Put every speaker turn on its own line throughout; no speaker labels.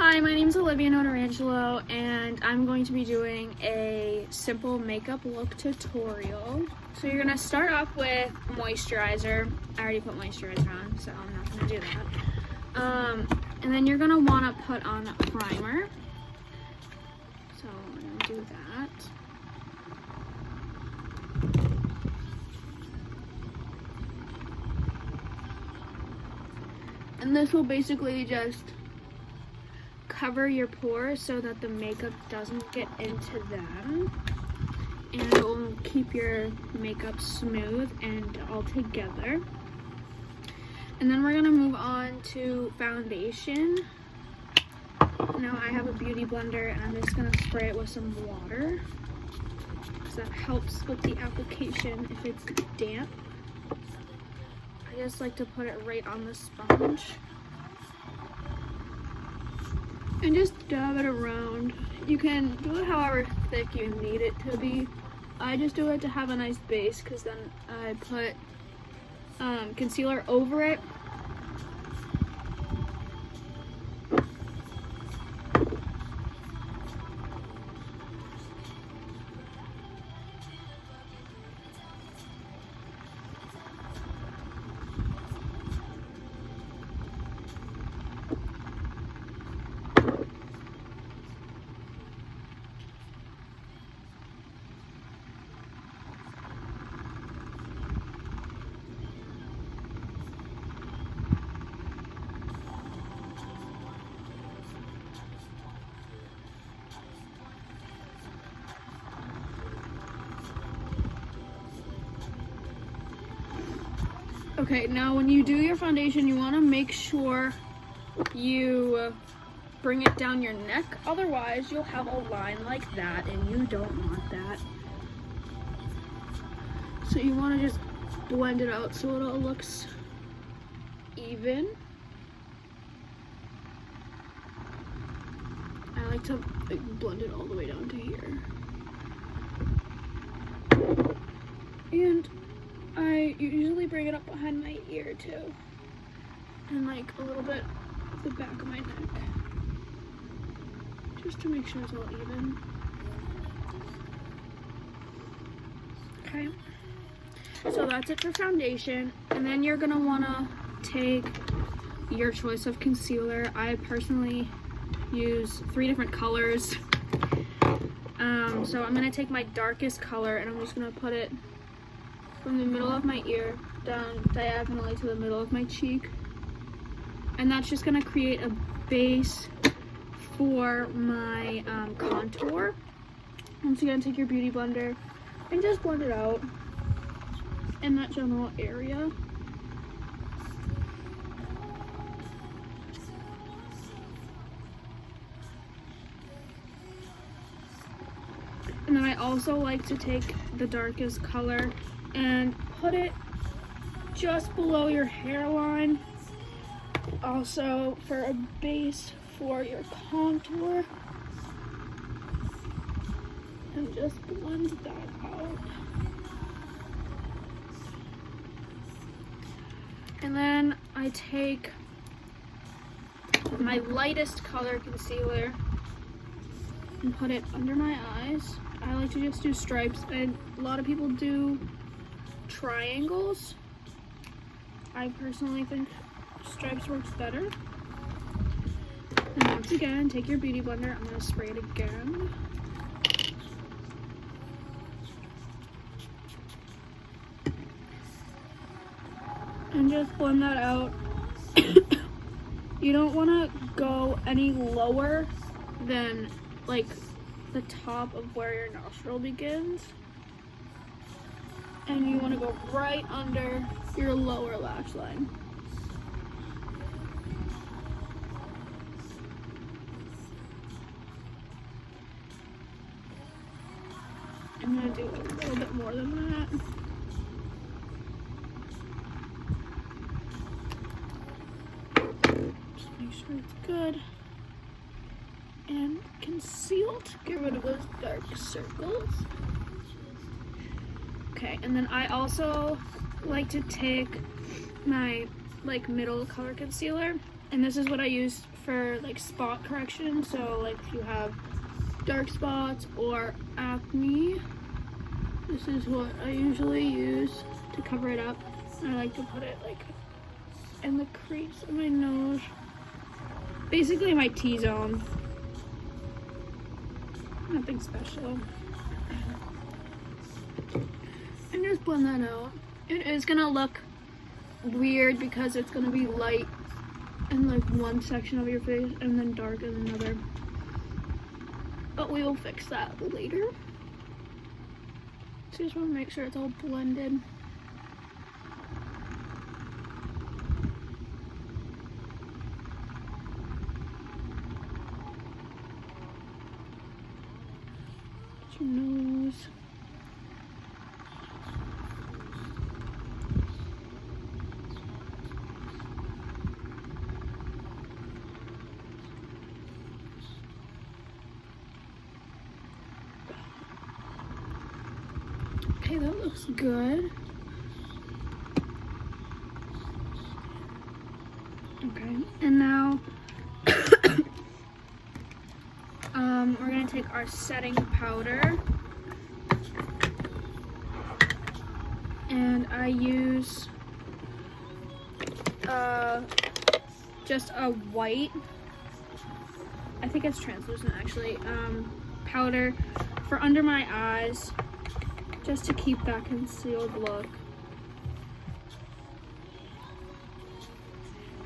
Hi, my name is Olivia Notarangelo, and I'm going to be doing a simple makeup look tutorial. So you're going to start off with moisturizer. I already put moisturizer on, so I'm not going to do that. And then you're going to want to put on a primer. So I'm going to do that. And this will basically just cover your pores so that the makeup doesn't get into them, and it will keep your makeup smooth and all together. And then we're gonna move on to foundation. Now I have a beauty blender and I'm just gonna spray it with some water because that helps with the application if it's damp. I just like to put it right on the sponge and just dab it around. You can do it however thick you need it to be. I just do it to have a nice base because then I put concealer over it. Okay, now when you do your foundation, you want to make sure you bring it down your neck. Otherwise, you'll have a line like that, and you don't want that. So you want to just blend it out so it all looks even. I like to blend it all the way down to here. And I usually bring it up behind my ear too, and like a little bit of the back of my neck, just to make sure it's all even. Okay, so that's it for foundation, and then you're gonna wanna take your choice of concealer. I personally use 3 different colors. So I'm gonna take my darkest color and I'm just gonna put it from the middle of my ear down diagonally to the middle of my cheek, and that's just gonna create a base for my contour. Once again, take your beauty blender and just blend it out in that general area. And then I also like to take the darkest color and put it just below your hairline, also for a base for your contour, and just blend that out. And then I take my lightest color concealer and put it under my eyes. I like to just do stripes, and a lot of people do triangles. I personally think stripes works better. And once again, take your beauty blender. I'm going to spray it again. And just blend that out. You don't want to go any lower than like the top of where your nostril begins, and you want to go right under your lower lash line. I'm going to do a little bit more than that. Just make sure it's good and concealed. Get rid of those dark circles. Okay, and then I also like to take my like middle color concealer, and this is what I use for like spot correction. So like if you have dark spots or acne, this is what I usually use to cover it up. I like to put it like in the crease of my nose, basically my T-zone. Nothing special. And just blend that out. It is gonna look weird because it's gonna be light in like one section of your face and then dark in another. But we will fix that later. So just want to make sure it's all blended. Your nose. Okay, that looks good. Okay, and now we're gonna take our setting powder, and I use just a white, I think it's translucent actually, powder for under my eyes, just to keep that concealed look.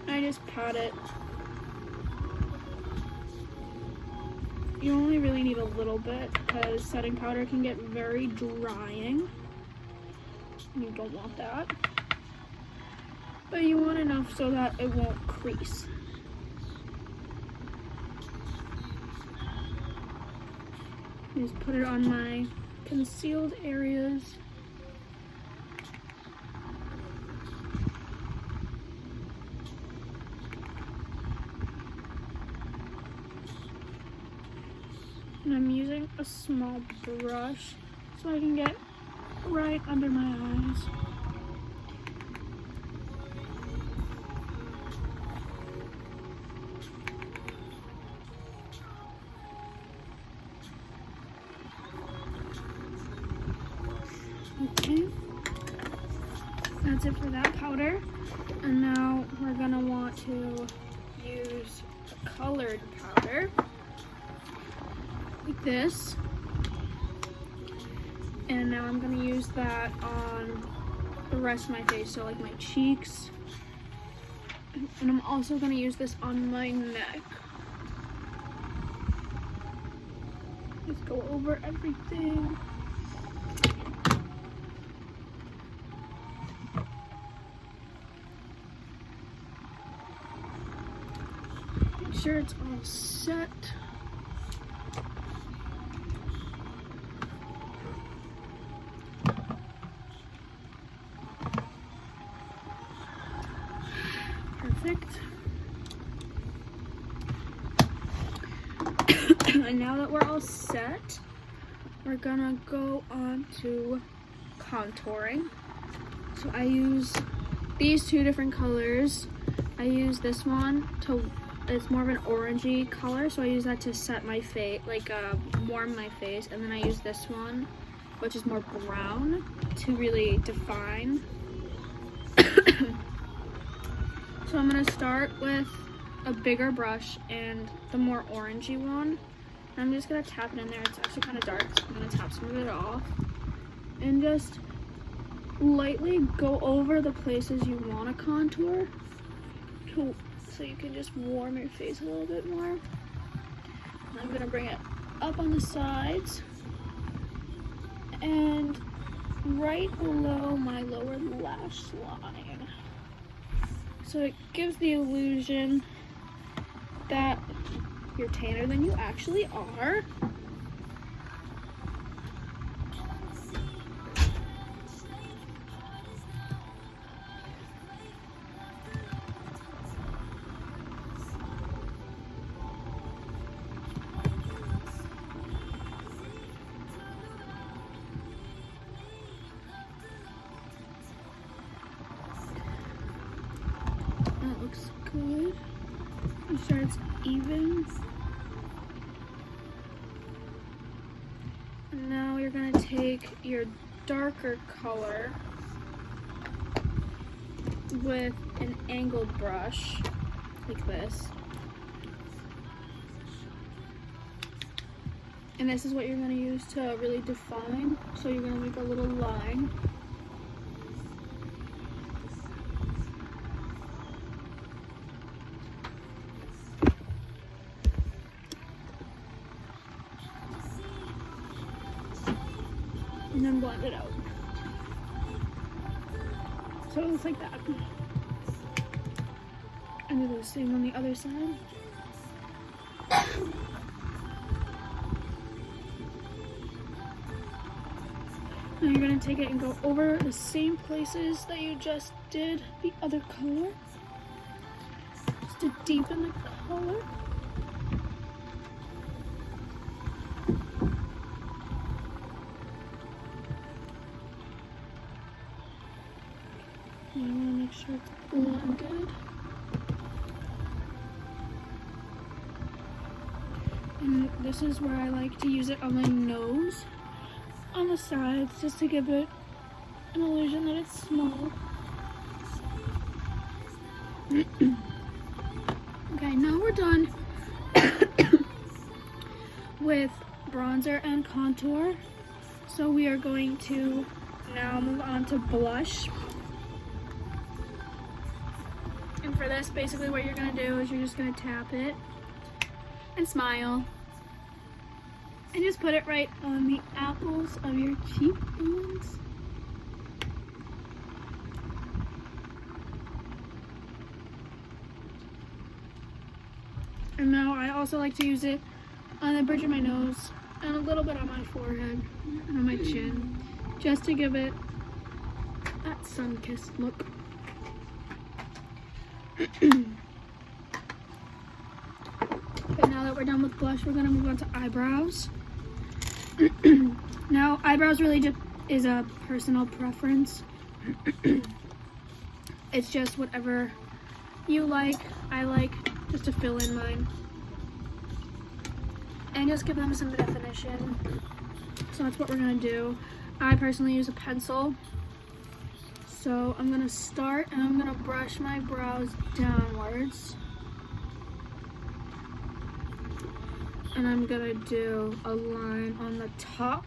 I just pat it. You only really need a little bit because setting powder can get very drying. You don't want that. But you want enough so that it won't crease. Just put it on my concealed areas. And I'm using a small brush so I can get right under my eyes. Okay, that's it for that powder. And now we're gonna want to use a colored powder like this. And now I'm gonna use that on the rest of my face, so like my cheeks. And I'm also gonna use this on my neck. Just go over everything. Make sure it's all set. Perfect. And now that we're all set, we're gonna go on to contouring. So I use these two different colors. I use this one to, it's more of an orangey color, so I use that to set my face, like warm my face. And then I use this one, which is more brown, to really define. So I'm gonna start with a bigger brush and the more orangey one. And I'm just gonna tap it in there. It's actually kind of dark, so I'm gonna tap some of it off. And just lightly go over the places you want to contour, so you can just warm your face a little bit more. And I'm gonna bring it up on the sides and right below my lower lash line. So it gives the illusion that you're tanner than you actually are. That looks good. Make sure it's even. And now you're gonna take your darker color with an angled brush like this. And this is what you're gonna use to really define. So you're gonna make a little line. And then blend it out. So it looks like that. And do the same on the other side. Now you're going to take it and go over the same places that you just did the other color. Just to deepen the color. You want to make sure it's blended. And this is where I like to use it on my nose, on the sides, just to give it an illusion that it's small. Okay, now we're done with bronzer and contour. So we are going to now move on to blush. And for this, basically what you're gonna do is you're just gonna tap it and smile. And just put it right on the apples of your cheekbones. And now I also like to use it on the bridge of my nose and a little bit on my forehead and on my chin, just to give it that sun-kissed look. Okay, now that we're done with blush, we're gonna move on to eyebrows. Now, eyebrows really just is a personal preference. It's just whatever you like. I like just to fill in mine and just give them some definition. So that's what we're gonna do. I personally use a pencil. So I'm gonna start and I'm gonna brush my brows downwards. And I'm gonna do a line on the top.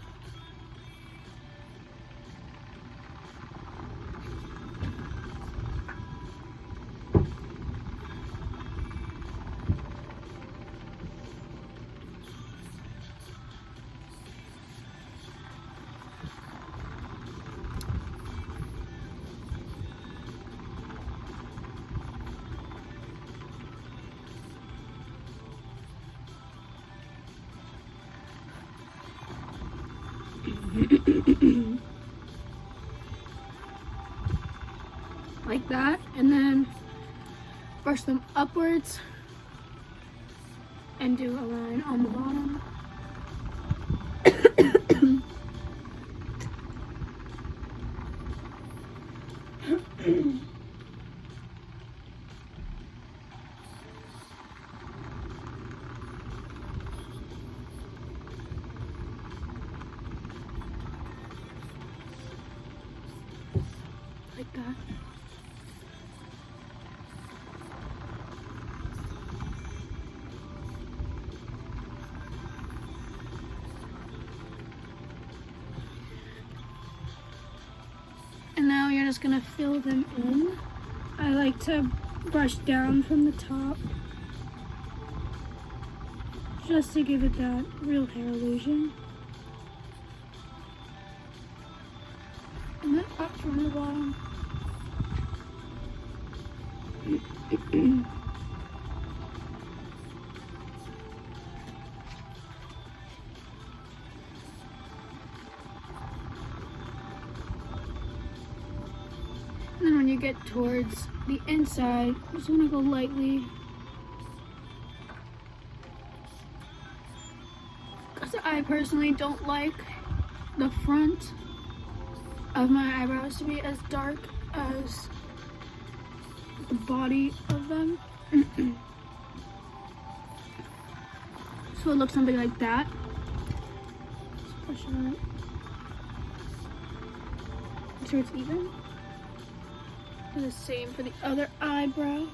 Like that, and then brush them upwards and do a line on the bottom. Like that. And now you're just gonna fill them in. I like to brush down from the top just to give it that real hair illusion. And then up from the bottom. And then when you get towards the inside, you just want to go lightly. Because I personally don't like the front of my eyebrows to be as dark as the body of them. So it looks something like that. Just push it up. Make sure it's even. Do the same for the other eyebrow.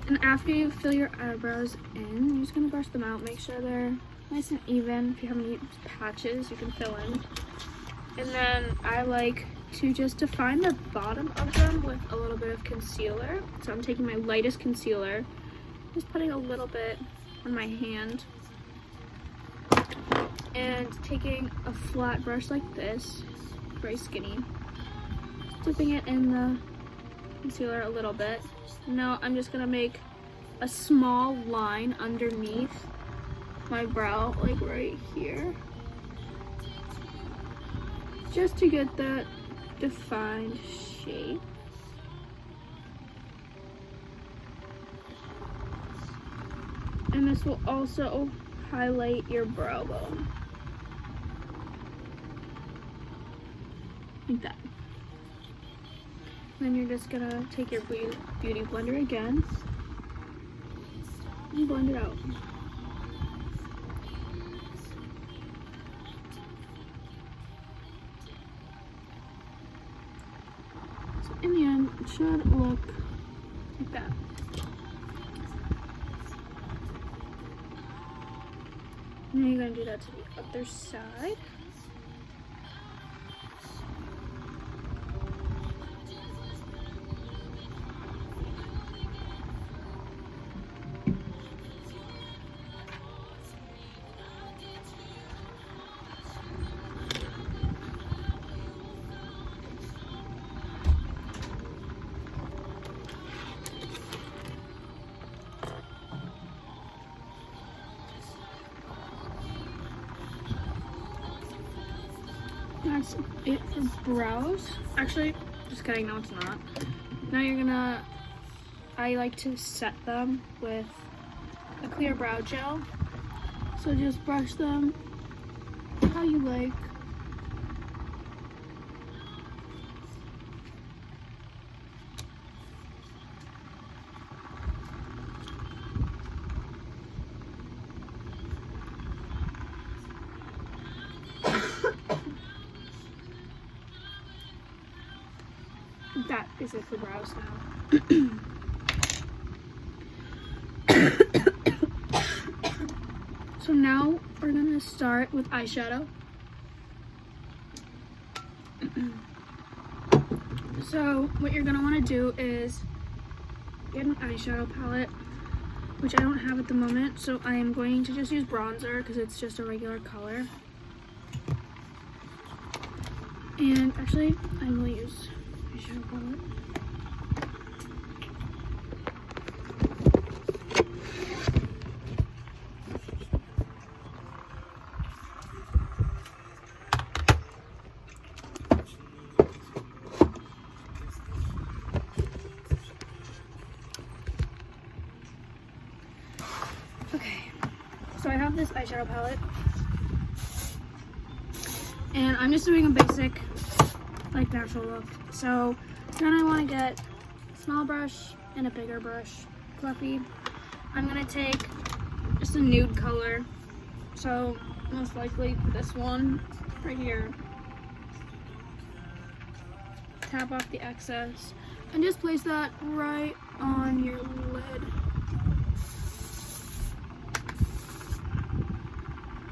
And after you fill your eyebrows in, you're just gonna brush them out. Make sure they're nice and even. If you have any patches, you can fill in. And then I like to just define the bottom of them with a little bit of concealer. So I'm taking my lightest concealer, just putting a little bit on my hand, and taking a flat brush like this, very skinny, dipping it in the concealer a little bit. Now I'm just gonna make a small line underneath my brow, like right here, just to get that defined shape. And this will also highlight your brow bone, like that. Then you're just gonna take your beauty blender again and blend it out. So in the end, it should look like that. Now you're gonna do that to the other side. That's it for brows. Actually, just kidding, no it's not. Now you're gonna, I like to set them with a clear brow gel. So just brush them how you like. That is it for brows now. So now we're gonna start with eyeshadow. So what you're gonna wanna do is get an eyeshadow palette, which I don't have at the moment, so I am going to just use bronzer because it's just a regular color. And actually, I will use eyeshadow palette. Okay, so I have this eyeshadow palette, and I'm just doing a basic, like, natural look. So then I want to get a small brush and a bigger brush, fluffy. I'm gonna take just a nude color, so most likely this one right here. Tap off the excess and just place that right on your lid.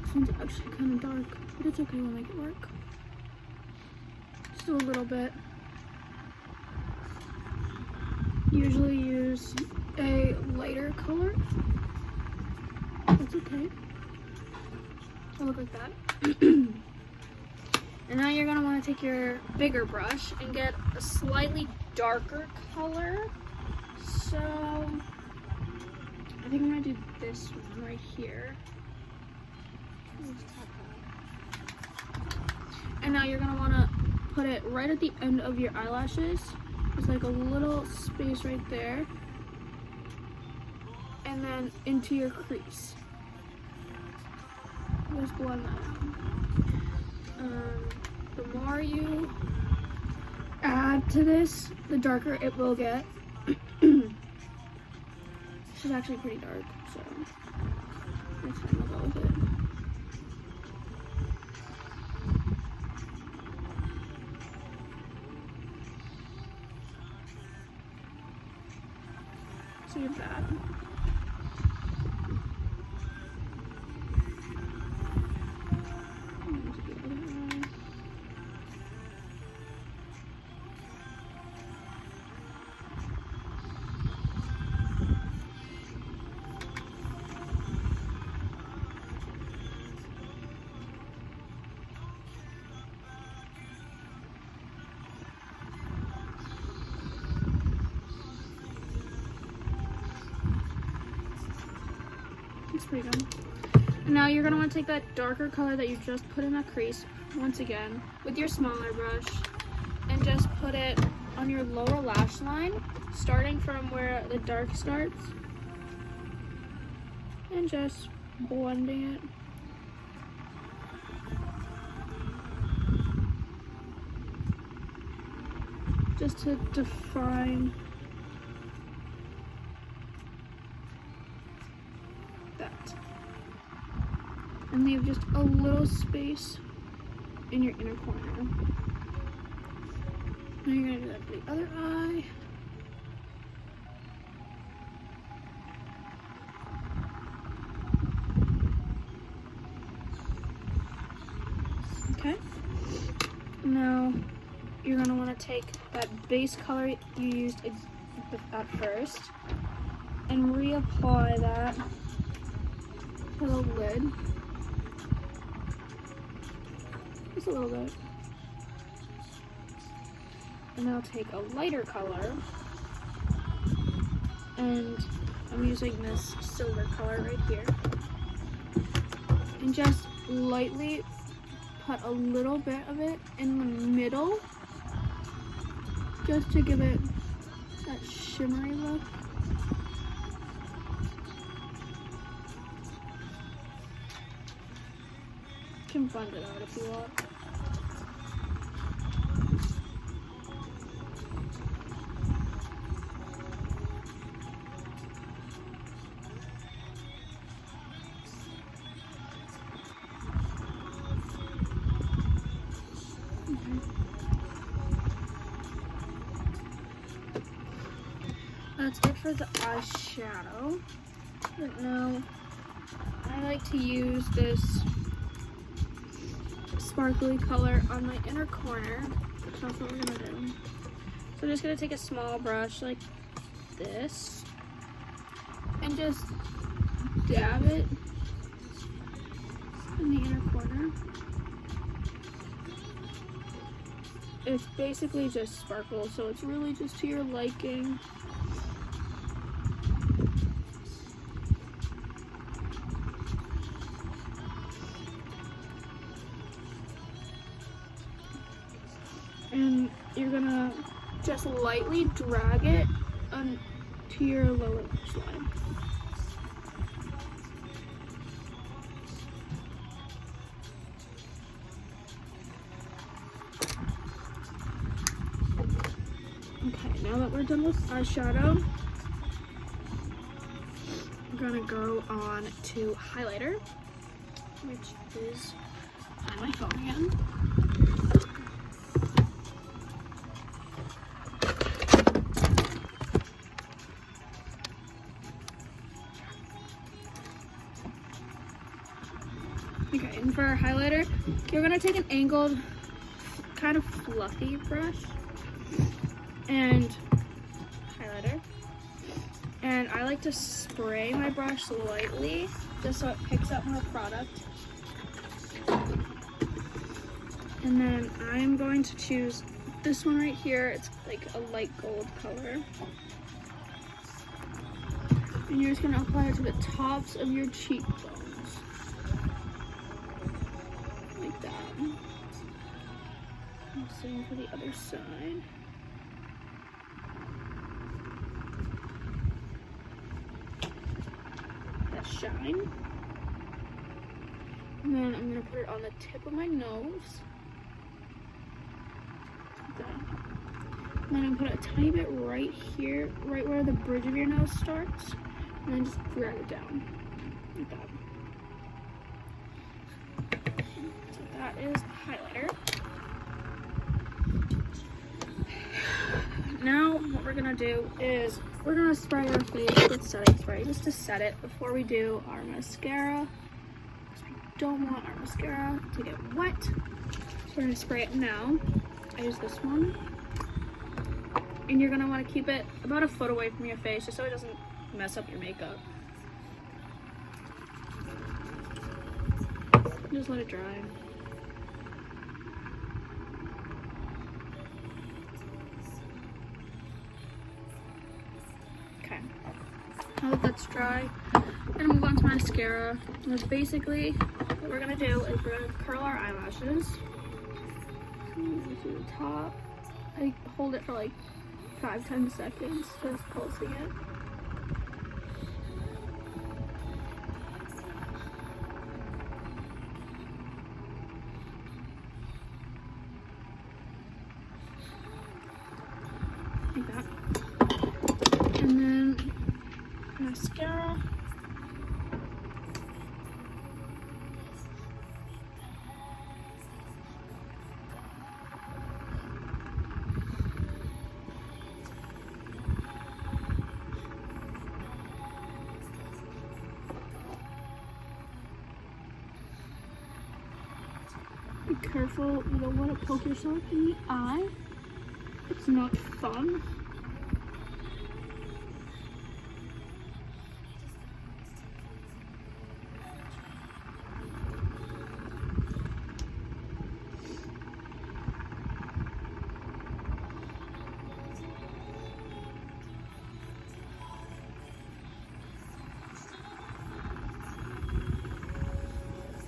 This one's actually kind of dark, but it's okay, we'll make it work. Just do a little bit. Usually use a lighter color. That's okay. It'll look like that. And now you're gonna want to take your bigger brush and get a slightly darker color. So I think I'm gonna do this one right here. And now you're gonna want to put it right at the end of your eyelashes. There's like a little space right there. And then into your crease. Just blend that out. The more you add to this, the darker it will get. This is actually pretty dark, so next time I'll go with it. So you have that. It's pretty good. And now you're going to want to take that darker color that you just put in that crease once again with your smaller brush and just put it on your lower lash line, starting from where the dark starts, and just blending it. Just to define that. And leave just a little space in your inner corner. Now you're gonna do that for the other eye. Okay. Now you're gonna want to take that base color you used at first and reapply that to the lid. Just a little bit. And I'll take a lighter color, and I'm using this silver color right here, and just lightly put a little bit of it in the middle, just to give it that shimmery look. You can blend it out if you want. That's it for the eyeshadow. But now I like to use this sparkly color on my inner corner. That's what we're gonna do. So I'm just gonna take a small brush like this and just dab it in the inner corner. It's basically just sparkle, so it's really just to your liking. And you're gonna just lightly drag it onto your lower lash line. Okay, now that we're done with eyeshadow, we're gonna go on to highlighter, which is on my phone again. Okay, and for our highlighter, you're gonna take an angled, kind of fluffy brush and highlighter. And I like to spray my brush lightly, just so it picks up more product. And then I'm going to choose this one right here. It's like a light gold color. And you're just gonna apply it to the tops of your cheekbones. Like that. And same for the other side. That shine. And then I'm gonna put it on the tip of my nose. Like that. And then I'm gonna put a tiny bit right here, right where the bridge of your nose starts. And then just drag it down. Like that. So that is the highlighter. Now what we're gonna do is we're gonna spray our face with setting spray just to set it before we do our mascara. Don't want our mascara to get wet, so we're gonna spray it now. I use this one, and you're gonna want to keep it about a foot away from your face just so it doesn't mess up your makeup. Just let it dry. Okay, now that that's dry, I'm gonna move on to mascara. And basically, what we're gonna do is we're gonna curl our eyelashes. To the top. I hold it for like 5-10 seconds, just pulsing it. Like that. And then mascara. Be careful, you don't want to poke yourself in the eye. It's not fun.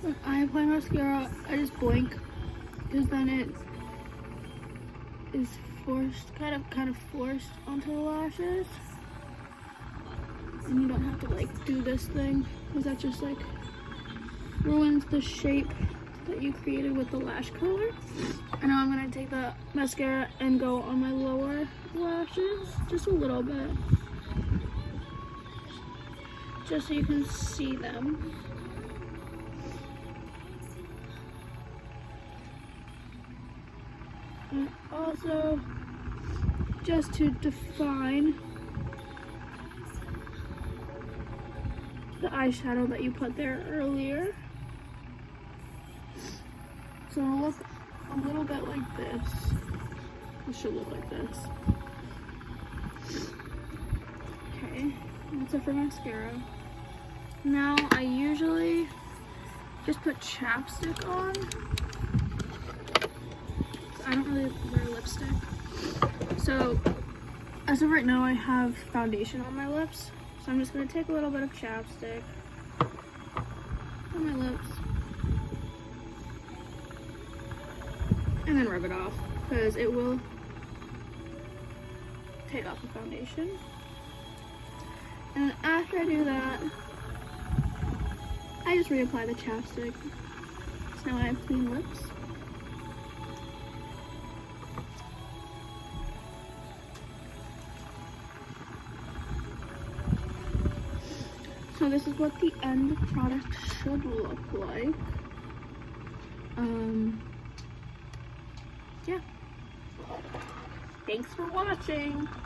When I apply mascara, I just blink because then it is forced, kind of forced onto the lashes, and you don't have to like do this thing because that just like ruins the shape that you created with the lash curler. And now I'm gonna take the mascara and go on my lower lashes just a little bit, just so you can see them. And also, just to define the eyeshadow that you put there earlier. So it'll look a little bit like this. It should look like this. Okay, that's it for mascara. Now I usually just put chapstick on. I don't really wear lipstick. So as of right now, I have foundation on my lips. So I'm just gonna take a little bit of chapstick on my lips and then rub it off because it will take off the foundation. And after I do that, I just reapply the chapstick. So now I have clean lips. So this is what the end product should look like. Yeah. Thanks for watching.